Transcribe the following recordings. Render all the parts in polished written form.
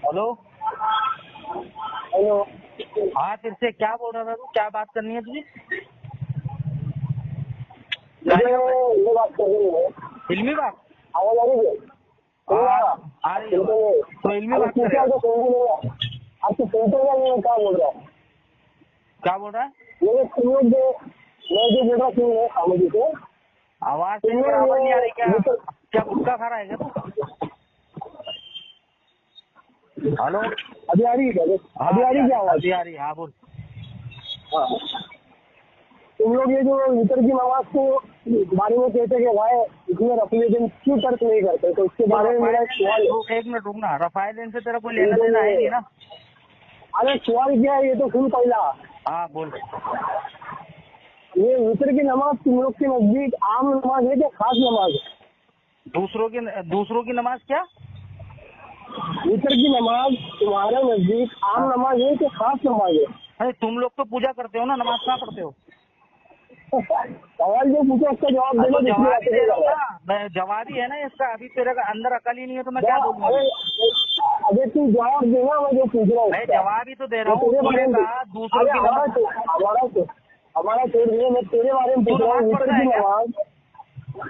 Hello. Hello. हाँ, तेरे से क्या बोल रहा था तू? क्या बात करनी है तुझे? मुझे ये बात करनी है। इल्मी बात? आवाज आ रही है? आ रही है। तो इल्मी बात करेगा। आपको सुनते हुए मैं क्या बोल रहा हूँ? क्या बोल रहा है? मैं जो बोल रहा हूँ मुझे को आवाज तेरी बराबर नहीं आ रही। क्या गुटखा खा रहा है क्या तू? हेलो। अभी आ रही है क्या? अभी आ रही है क्या आवाज? अभी आ रही है। हाँ बोल। हाँ, तुम लोग ये जो वितर की नमाज को बारे में कहते कि भाई इसमें रफलीजन क्यों तर्क नहीं करते, तो उसके बारे में मेरा सवाल है। एक मिनट रुकना। रफाइल से तेरा कोई लेना देना है नहीं ना? अरे सवाल क्या है ये तो सुन पहला। हाँ बोल। ये वितर की नमाज तुम लोग के नजदीक आम नमाज है क्या खास नमाज है? दूसरों की नमाज क्या? वितर की नमाज तुम्हारे नजदीक आम नमाज है कि खास नमाज है? अरे तुम लोग तो पूजा करते हो ना, नमाज कहाँ पढ़ते हो? सवाल जो पूछो उसका जवाब देना। जवाब ही दे रहा हूँ ना, जवाब ही है ना इसका। अभी तेरे अंदर अकल ही नहीं है तो मैं क्या बोलूँ? अरे तू जवाब देना, मैं जो पूछ रहा हूँ मैं जवाब ही तो दे रहा हूँ। तूने कहा दूसरों की नमाज। हमारा मैं तेरे बारे में पूछ रहा हूँ। वितर की नमाज,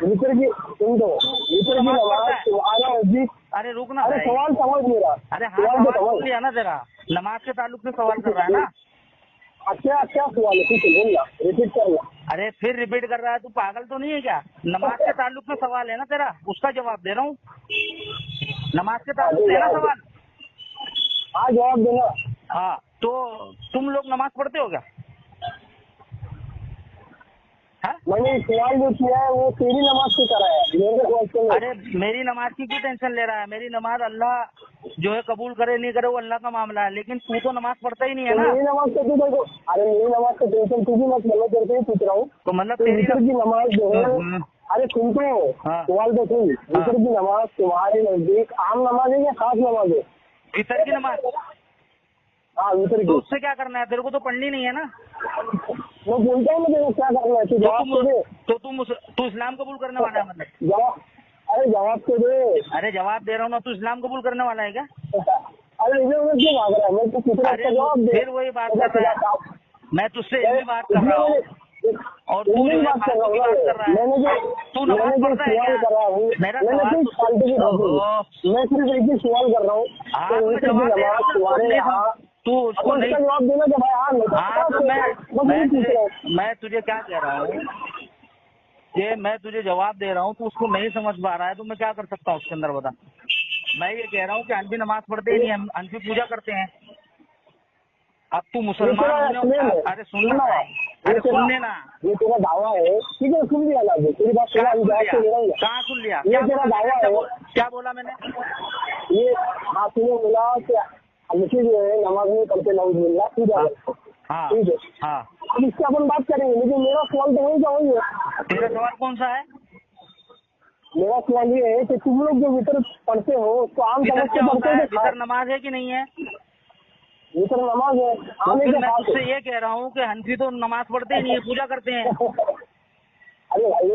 वितर की सुन दो, वितर की नमाज तुम्हारा नजदीक। अरे रुक ना। अरे सवाल समझ मेरा। अरे हाँ, सवाल सुन लिया ना तेरा। नमाज के ताल्लुक से सवाल कर रहा है ना? क्या क्या सवाल है? कुछ बोलना, रिपीट करना। अरे फिर रिपीट कर रहा है? तू पागल तो नहीं है क्या? नमाज के ताल्लुक में सवाल है ना तेरा, उसका जवाब दे रहा हूँ। नमाज के ताल्लुक से है ना सवाल? हाँ जवाब देना। हाँ, तो तुम लोग नमाज पढ़ते हो क्या? हाँ? मैंने सवाल जो किया है वो तेरी नमाज से करा है, मेरे क्वेश्चन। अरे मेरी नमाज की क्यों टेंशन ले रहा है? मेरी नमाज अल्लाह जो है कबूल करे नहीं करे वो अल्लाह का मामला है, लेकिन तू तो नमाज पढ़ता ही नहीं है ना। मेरी नमाज से तू देखो, अरे मेरी नमाज का टेंशन तू भी मत मतलब तेरे से ही पूछ रहा हूँ। तो मतलब तो वितर की नमाज जो है, अरे सुन तो सवाल तो सुन। वितर की नमाज तुम्हारे नजदीक आम नमाज है या खास नमाज है? वितर की नमाज? हाँ वितर की। तो उससे क्या करना है? तेरे को तो पढ़नी नहीं है ना। मैं बोलता हूँ ना क्या करना है, तू जवाब तो दे। तू इस्लाम कबूल करने वाला है मतलब? जवाब, अरे जवाब तो दे। अरे जवाब दे रहा हूँ ना, तू इस्लाम कबूल करने वाला है क्या? अरे इधर उधर क्यों भाग रहा है? मैं तो पूछ रहा हूँ, जवाब दे। फिर वही बात कर रहा है। मैं तुझसे इल्मी बात कर रहा हूँ और तू जो है फालतू की बात कर रहा है। तू नमाज पढ़ता है क्या? मेरा सवाल मैं सिर्फ एक ही सवाल कर रहा हूँ। हाँ, तो जवाब दे रहा हूँ ना। तुम्हारे यहाँ तू उसको नहीं जवाब देना कि भाई हाँ, तो मैं मैं तुझे क्या कह रहा हूँ कि मैं तुझे जवाब दे रहा हूँ, तो उसको नहीं समझ पा रहा है, तो मैं क्या कर सकता हूँ उसके अंदर बता। मैं ये कह रहा हूँ कि अनफी नमाज पढ़ते ही नहीं, हम अनफी पूजा करते हैं। अब तू मुसलमान होने, अरे सुनना भाई, अरे सुनने ना। ये तेरा दावा है, ठीक है सुन लिया ना, तेरी बात सुना। कहाँ सुन लिया? ये तेरा दावा है। क्या बोला मैंने? ये आपने बोला कि हमसे जो है नमाज नहीं पढ़ते, नमाज पूजा करते। हाँ ठीक है। हाँ, अब इससे अपन बात करेंगे, लेकिन मेरा सवाल तो वही का वही है। तेरा सवाल कौन सा है? मेरा सवाल ये है कि तुम लोग जो वितर पढ़ते हो उसको आम समझ के पढ़ते हो? वितर नमाज है कि नहीं है? वितर नमाज है। फिर मैं तुझसे ये कह रहा हूँ कि हनफी तो नमाज पढ़ते ही नहीं है, पूजा करते हैं। अरे भाई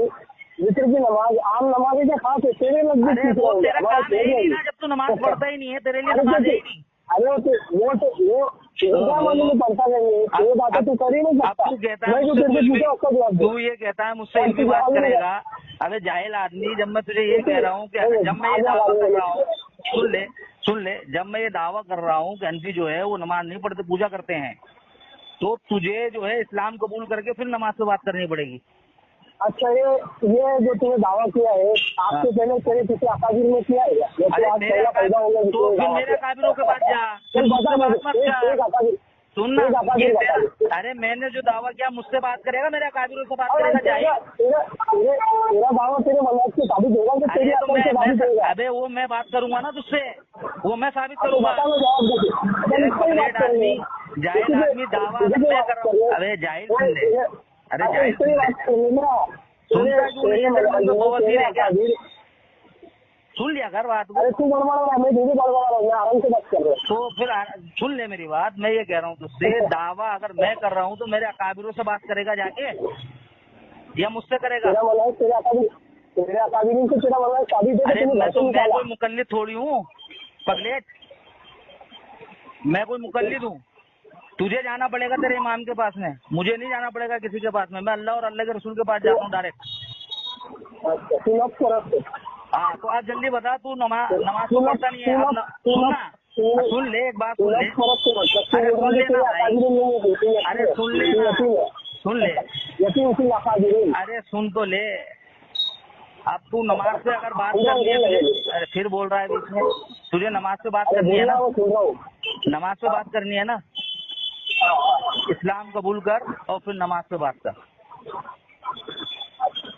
वितर की नमाज आम नमाज है क्या खास है? तेरे नजदीक तेरा काम है ही नहीं ना, जब तू नमाज पढ़ता ही नहीं है, तेरे लिए नमाज है ही नहीं। अरे वो मालूम पढ़ता नहीं है, ये बातें तू कर ही नहीं सकता। तू कहता है तू ये कहता है मुझसे इल्मी बात करेगा। अबे जाहिल आदमी, जब मैं तुझे ये कह रहा हूँ कि जब मैं ये दावा कर रहा हूँ, सुन ले, जब मैं ये दावा कर रहा हूँ कि हनफी जो है वो नमाज नहीं पढ़ते, पूजा करते हैं, तो तुझे जो है इस्लाम कबूल करके फिर नमाज से बात करनी पड़ेगी। अच्छा, ये जो तूने दावा किया है, आपसे पहले तेरे किसी अकाबिर में किया है? तो मेरे अकाबिरों के पास जा, सुनना। अरे मैंने जो दावा किया मुझसे बात करेगा, मेरे अकाबिरों से बात करेगा? तेरा दावा तेरे मनाज से साबित होगा। अबे वो मैं बात करूंगा ना तुझसे, वो मैं साबित करूंगा। जाहिल आदमी दावा मैं कर रहा हूँ। अबे जाहिल सुन ले, अरे जाहिल सुनता क्यों नहीं है? तेरे मन में बवासीर है क्या? सुन लिया कर बात को। अरे तू बड़बड़ा रहा, मैं तुझे बड़बड़ा रहा हूँ, मैं आराम से बात कर रहा हूँ। तो फिर सुन ले मेरी बात, मैं ये कह रहा हूँ तुझसे, दावा अगर मैं कर रहा हूँ तो मेरे अकाबिरों से बात करेगा जाके या मुझसे करेगा? तेरे अकाबिरों से तेरा मना साबित है। अरे मैं कोई मुकल्लिद थोड़ी हूँ पगलेट। मैं कोई मुकल्लिद हूँ? तुझे जाना पड़ेगा तेरे इमाम के पास में, मुझे नहीं जाना पड़ेगा किसी के पास में। मैं अल्लाह और अल्लाह के रसूल के पास जाता हूँ डायरेक्ट। हाँ, तो आज जल्दी बता, तू नमाज तो पढ़ता नहीं है। सुन ले एक बात, सुन ले। अरे सुन ले ना भाई, अरे सुन ले ना, सुन ले, अरे सुन तो ले। अब तू नमाज से अगर बात करनी है, अरे फिर बोल रहा है बीच में। तुझे नमाज से बात करनी है ना, नमाज से बात करनी है ना, इस्लाम कबूल कर और फिर नमाज पे बात कर।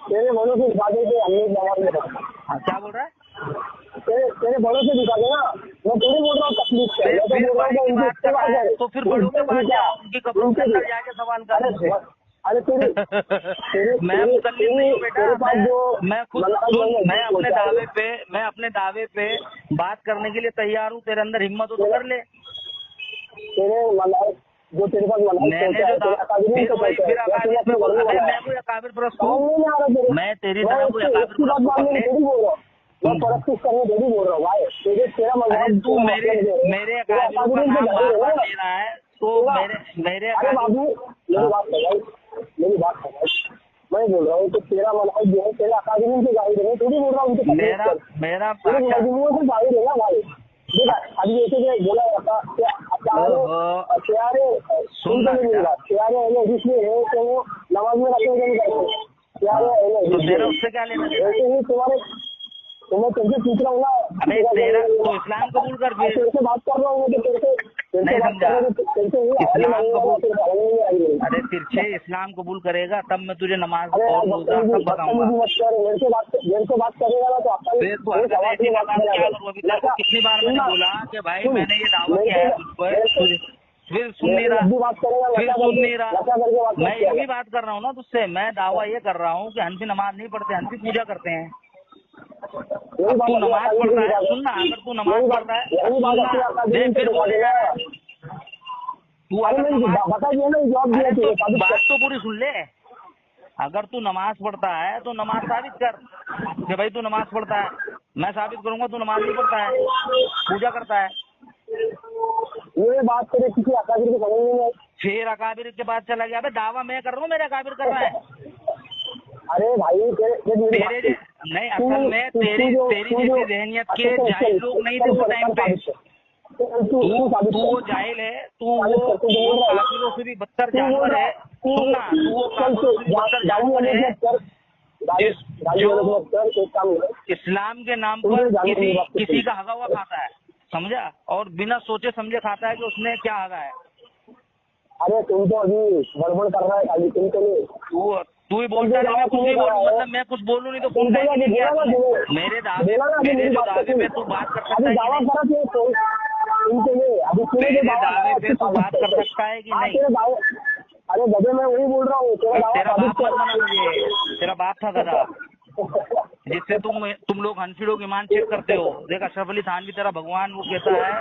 तेरे बड़ों से दिखा दे हमने नमाज में पढ़ा। हाँ, क्या बोल रहा है? तेरे बड़ों से दिखा दे ना, मैं थोड़ी बोल रहा हूँ तकलीफ से, मैं तो बोल रहा हूँ उनकी इत्तेबा कर। तो फिर बड़ों के पास जा, उनकी कब्रों के अंदर जाके सवाल कर। अरे तेरे मैं मुकल्लिद नहीं हूँ बेटा, मैं खुद सुन, मैं अपने दावे पे बात करने के लिए तैयार हूँ। तेरे अंदर हिम्मत हो तो कर ले। तेरे जो तेरे पास मैं कोई अकाबिर परस्त हूँ? मैं तेरी तरह कोई अकाबिर परस्त करने थोड़ी बोल रहा हूँ भाई। तेरा तू मेरे अकाबिर का नाम बार-बार ले रहा है, तो मेरे बाबू मेरी बात है, मैं बोल रहा हूँ तो तेरा मजहब जो है तेरे अकादमी से जाहिर है, थोड़ी बोल रहा हूँ मेरा मजहबों से जाहिर है ना भाई। देखा अभी ऐसे बोला जाता जिसमें है तो वो नमाज में रखेंगे उससे क्या लेना? ऐसे ही तुम्हारे मैं तुमसे पूछ रहा हूँ ना, अबे तेरा तो इस्लाम कबूल कर, तेरे बात कर रहा हूँ तो नहीं समझा? इस्लाम कबूल, अरे तिरछे इस्लाम कबूल करेगा तब मैं तुझे नमाज और रोजा सब बताऊंगा। मेरे से बात करेगा ना तो फिर तू ऐसी नमाज क्या करूँ? अभी तेरे को कितनी बार मैंने बोला कि भाई मैंने ये दावा किया है तुझ पर, फिर सुन नहीं रहा, फिर सुन नहीं रहा। मैं ये भी बात कर रहा हूँ ना तुझसे, मैं दावा ये कर रहा हूँ कि हनफी नमाज नहीं पढ़ते, हनफी पूजा करते हैं। तू नमाज पढ़ता है, सुनना, अगर तू नमाज पढ़ता है सुनना, फिर बोलेगा तू अगर बात तो पूरी सुन ले। अगर तू नमाज पढ़ता है तो नमाज साबित कर कि भाई तू नमाज पढ़ता है। मैं साबित करूंगा तू नमाज नहीं पढ़ता है, पूजा करता है। ये बात करे किसी अकाबिर को समझ नहीं। फिर अकाबिर के बाद चला गया। अबे दावा मैं कर रहा हूँ, मेरे अकाबिर कर रहा है। अरे भाई तेरे नहीं, असल में तेरी जैसी जहनियत के जाहिल लोग नहीं थे वो टाइम पे। तू वो जाहिल है, तू वो काफिरों से भी बदतर जानवर है। सुनना, तू वो काफिरों से भी बदतर जानवर है जो इस्लाम के नाम पर किसी का हगा हुआ खाता है, समझा? और बिना सोचे समझे खाता है कि उसने क्या हगा है। अरे तुम तो अभी गड़बड़ कर रहा है खाली, तुम तो तू ही बोलता है, मैं कुछ नहीं बोलूँ, मतलब मैं कुछ बोलूँ नहीं तो बोलता है कि क्या मेरे जो दावे पे तू बात कर सकता है कि मेरे दावे पे तू बात कर सकता है कि नहीं? अरे गधे मैं वही बोल रहा हूँ, तेरा बाप मत बना मुझे, तेरा बाप था गधा जिससे तुम लोग हंसी लोग ईमान चेक करते हो। देख अशरफ अली थानवी तेरा भगवान वो कहता है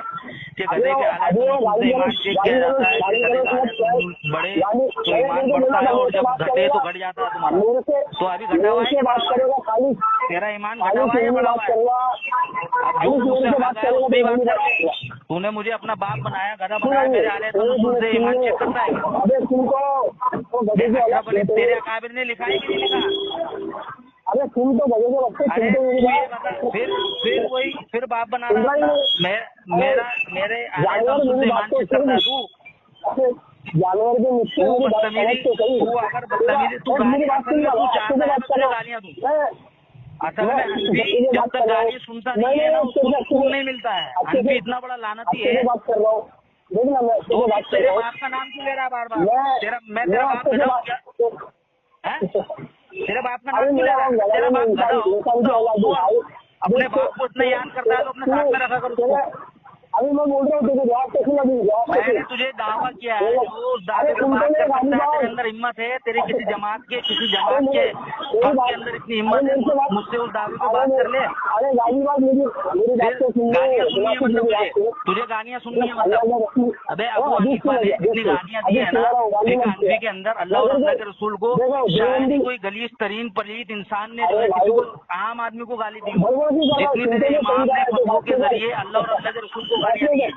कि गधे के आगे से ईमान चेक किया जाता है कि गधे के आगे बढ़े तो ईमान बढ़ता है और जब घटे तो घट जाता है तुम्हारा। तो अभी घटा हुआ है, तेरा ईमान घटा हुआ है या बढ़ा हुआ है? अब जो मुझसे बात है उसकी बात कर। तूने मुझे अपना बाप बनाया, गधा बनाया, मेरे आले तो मुझसे ईमान चेक करता है। अशरफ अली तेरे अकाबिर ने लिखा है कि नहीं लिखा? अरे तुम तो फिर बाप बना रहा मेरे ईमान चेक करता है तू। जानवर के मुझसे तू अगर बदतमीजी तू गालियाँ दूँ असल में हनफी जब तक गाली सुनता नहीं है ना उसको सुकून नहीं मिलता है। हनफी इतना बड़ा लानती है। तो तेरे बाप का नाम क्यों ले रहा है बार बार? मैं तेरा बाप गधा हूँ क्या? तेरे बाप का नाम क्यों ले रहा है? तेरा बाप गधा हो, अपने बाप को इतना याद करता है तो अपने साथ में रखा कर। अभी मैं बोल रहा हूँ तुझे जवाब कैसे लगी? मैंने तुझे दावा किया है, जो उस दावे पे बात कर सकता है, तेरे अंदर हिम्मत है, तेरी किसी जमात के अंदर इतनी हिम्मत है, मुझसे उस दावे पे बात कर ले। अरे गालियाँ सुननी है मतलब तुझे गालियाँ सुननी है मतलब? अबे अबू हनीफा ने इतनी गालियाँ दी है ना एक हनफी के अंदर, अल्लाह और अल्लाह के रसूल को, शायद ही कोई गलीज तरीन पलीत इंसान ने जो है किसी को आम आदमी को गाली दी हो जितनी तेरे इमाम ने फतवा के जरिए अल्लाह और अल्लाह के रसूल को गालियाँ दी है।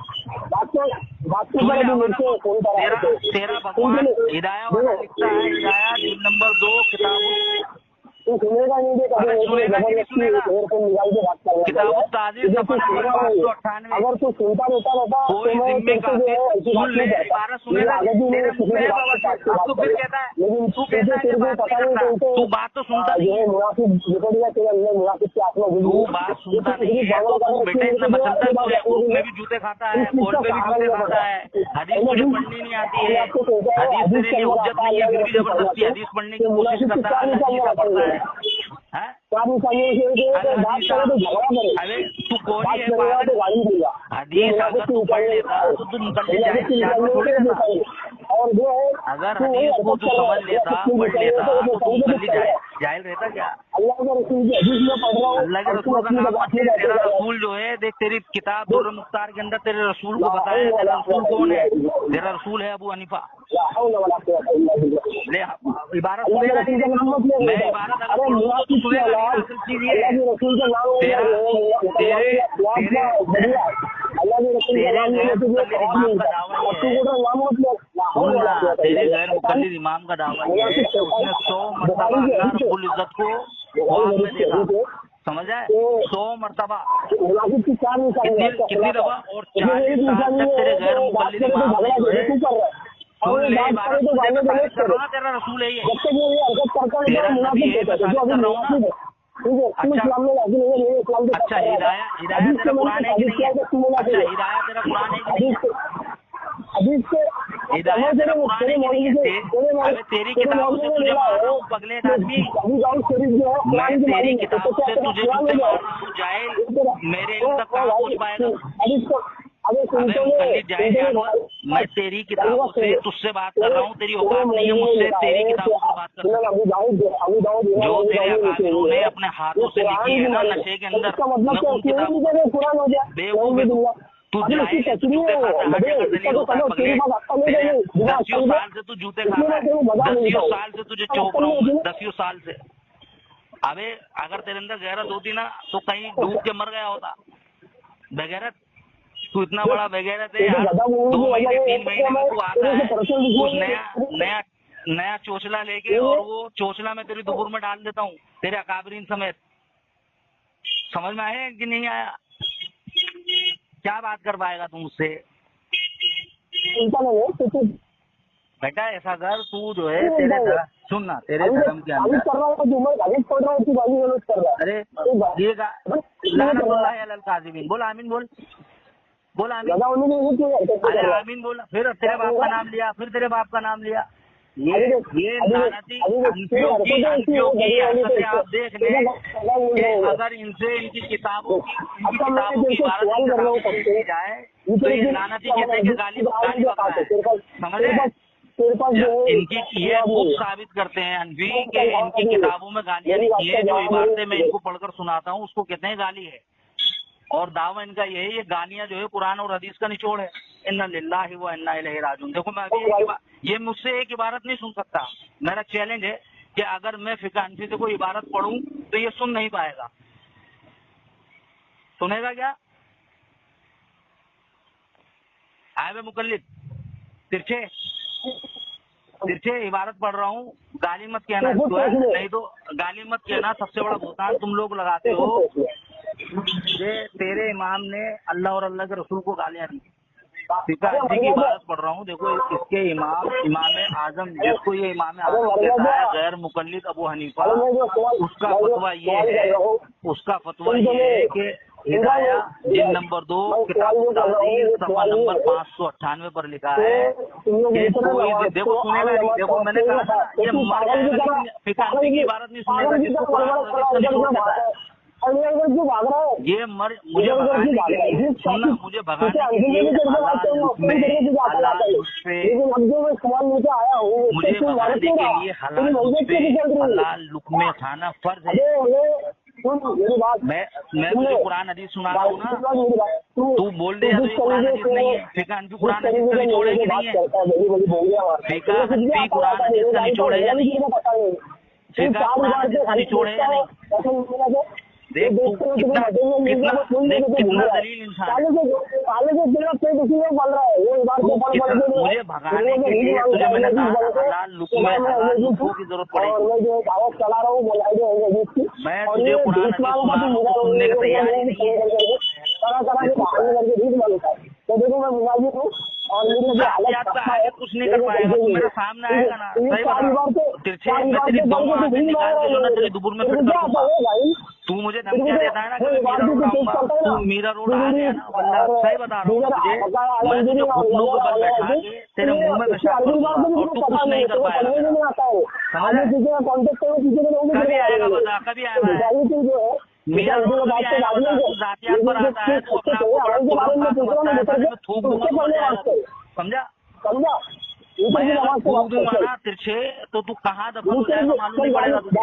बात तो तेरा भगवान हिदाया वाला लिखता है, हिदाया नंबर 2 किताब तू सुनेगा नहीं, किताब ताजीर सफा नंबर 598। अगर तू सुनता रहता कोई जिम्मे का सुन ले, 12 सुनेगा तो फिर कहता है, तू कहता है कि बात नहीं करता, तू बात तो सुनता नहीं है, तू बात सुनता नहीं है, तो बेटे इसमें मसलता है, उसमें भी जूते खाता है, बॉल में भी जूते खाता है, हदीस मुझे पढ़नी नहीं आती है, हदीस तेरे लिए उज्जत नहीं है, फिर भी जबरदस्ती हदीस पढ़ने की कोशिश करता है, अलग पढ़ता है। अरे तू कौन है हदीस अगर तू पढ़ लेता तो तू मुकल्लिद थोड़ी रहता। अगर हदीस को तू समझ लेता, पढ़ लेता तो तू मुकल्लिद जाहिल रहता क्या? अल्लाह के रसूल का नाम मत ले, तेरा रसूल जो है देख, तेरी किताब दुर्र मुख्तार के अंदर तेरे रसूल को बताया, तेरा रसूल कौन है? तेरा रसूल है अबू हनीफा। ले इबारत सुनेगा, मैं इबारत अगर पढ़ूंगा तो सुनेगा नहीं। असल चीज ये है तेरे गैर मुकल्लिद इमाम का दावा ये है कि उसने 100 मरतबा अल्लाह रब्बुल इज्जत को ख्वाब में देखा, समझ आए? 100 मरतबा कितनी दफा? और 40 साल तक तेरे गैर मुकल्लिद इमाम ने जो है सुन ले, इबारत साबित कर रहा हूँ, तेरा रसूल है ये, तेरा नबी है, मैं साबित कर रहा हूँ ना। अच्छा हिदाया तेरा कुरान है कि नहीं है? अच्छा हिदाया तेरा कुरान है कि नहीं है? हिदाया तेरा कुरान है कि नहीं है? अरे तेरी किताबों से तुझे मार रहा हूँ पगले आदमी, मैं तेरी किताबों से तुझे जूते मार रहा हूँ जाहिल, मेरे इल्म तक कहाँ पहुँच पाएगा? अबे मुकल्लिद जाहिल जानवर, मैं तेरी किताबों से तुझसे बात कर रहा हूँ, तेरी औकात नहीं है मुझसे तेरी किताबों पर बात कर सकता। जो तेरे अकाबिरों ने अपने हाथों से लिखी है ना नशे के अंदर, मैं उन किताबों बेवकूफ तू जाहिल है, तू जूते खाता है, गजली होता है पगले, 10 साल से तू जूते खाता है, 10 साल से तुझे चौंक रहा हूँ, 10 साल से। अबे अगर तेरे अंदर गैरत होती ना तो कहीं डूब के मर गया होता। बेगैरत, तू इतना बड़ा बेगैरत है यार, 2 महीने 3 महीने में तू आता है कुछ नया चोचला लेके, और वो चोचला में तेरी दुबुर में डाल देता हूँ तेरे अकाबरीन समेत। समझ में आया कि नहीं आया? क्या बात कर पाएगा तू मुझसे? बेटा ऐसा कर, तू जो है तेरे सुनना, तेरे धर्म के अंदर अरे ये लानतुल्लाह अलल काज़िबीन, बोल आमीन, बोल आमीन, अरे आमीन बोल। फिर तेरे बाप का नाम लिया, फिर तेरे बाप का नाम लिया। ये लानती अनफियों की हरकतें आप देख लें कि अगर इनसे इनकी किताबों की इबारत की जाए तो ये लानती कहते हैं कि गाली बकना है, समझे? इनकी ये खूब साबित करते हैं अनफी के इनकी किताबों में गालियां लिखी है, जो इबारतें मैं इनको पढ़कर सुनाता हूँ उसको कहते हैं गाली है, और दावा इनका ये है ये गालियां जो है कुरान और हदीस का निचोड़ है। इन्ना लिल्लाहि व इन्ना इलैहि राजिऊन। देखो मैं अभी ये मुझसे एक इबारत नहीं सुन सकता, मेरा चैलेंज है कि अगर मैं फिक़ह हनफी से कोई इबारत पढ़ूं तो ये सुन नहीं पाएगा। सुनेगा क्या? आए मुकल्लिद तिरछे इबारत पढ़ रहा हूँ, गाली मत कहना, नहीं तो गाली मत कहना, सबसे बड़ा भुगतान तुम लोग लगाते हो कि तेरे इमाम ने अल्लाह और अल्लाह के रसूल को गालियां दी। फिक़ह हनफी की इबारत पढ़ रहा हूँ, देखो इसके इमाम आजम, जिसको ये इमाम आजम कहता है गैर मुकल्लिद अबू हनीफा, उसका फतवा ये है कि हिदाया जिल्द नंबर 2 किताब ताज़ीर सफ़ा नंबर 598 पर लिखा है कि कोई देखो सुनेगा नहीं, देखो मैंने कहा था ये मर जाएगा, फिक़ह हनफी की इबारत नहीं सुनेगा, जिसको कुरान और हदीस का निचोड़ देता है। ये मुझे भगाने के लिए सुनना, मुझे भगाने के लिए हलाल लुक़मे खाना फर्ज है। मैं तुझे कुरान हदीस सुना रहा हूँ ना, तू बोल दे या तो ये कुरान हदीस नहीं है। फिक़ह हनफी कुरान हदीस का निचोड़ है कि नहीं है? फिक़ह हनफी कुरान हदीस का निचोड़ है या नहीं? फिक़ह कुरान हदीस का निचोड़ है या नहीं? देख कितना दलील इंसान है। मुझे भगाने के लिए तुझे मैंने कहा हलाल लुत्फों की जरूरत पड़ेगी। मैं तुझे कुरान हदीस सुनाऊं तो सुनने की तैयारी नहीं है। तो देखो मैं मुनाजिर हूँ और आगे कुछ नहीं कर पाएगा, तू मेरे सामने आएगा ना, सही बता, तिरछे मैं तेरी बम वहाँ से निकाल के जो ना तेरी दुबुर में फिट कर दूंगा। तू मुझे धमकियां देता है ना कि मीरा रोड आऊंगा, तू मीरा रोड आ गया ना, वल्ला सही बता रहा हूँ तुझे, मैं तुझे घुटनों के बल बैठा के तेरे मुंह में पेशाब कर दूंगा और तू कुछ नहीं कर पाएगा। कभी आएगा बता, कभी आएगा मेरा रोड कभी आएगा बता, तू जातियात पर आता है, तू अपने आप को बड़ा समझता है, मैं थूक दूंगा, समझा? मैं अगर थूक दूंगा ना तिरछे तो तू कहाँ दफन हो जाएगा मालूम नहीं पड़ेगा तुझे।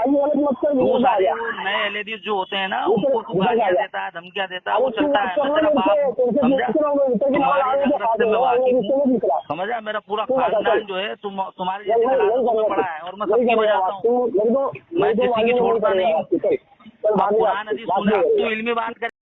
तू सारे वो नए एलईडी जो होते हैं ना उनको तू गालियां देता है, धमकियां देता है, वो चलता है। मैं तेरा बाप, समझा, तुम्हारे रास्ते में वाकिफ हूँ, समझा, मेरा पूरा खानदान जो है तुम्हारे जैसे हालातों में पड़ा है और मैं सबकी बजाता हूँ, मैं किसी की छोड़ता नहीं हूँ। कुरान हदीस सुने, तू इल्मी बात कर।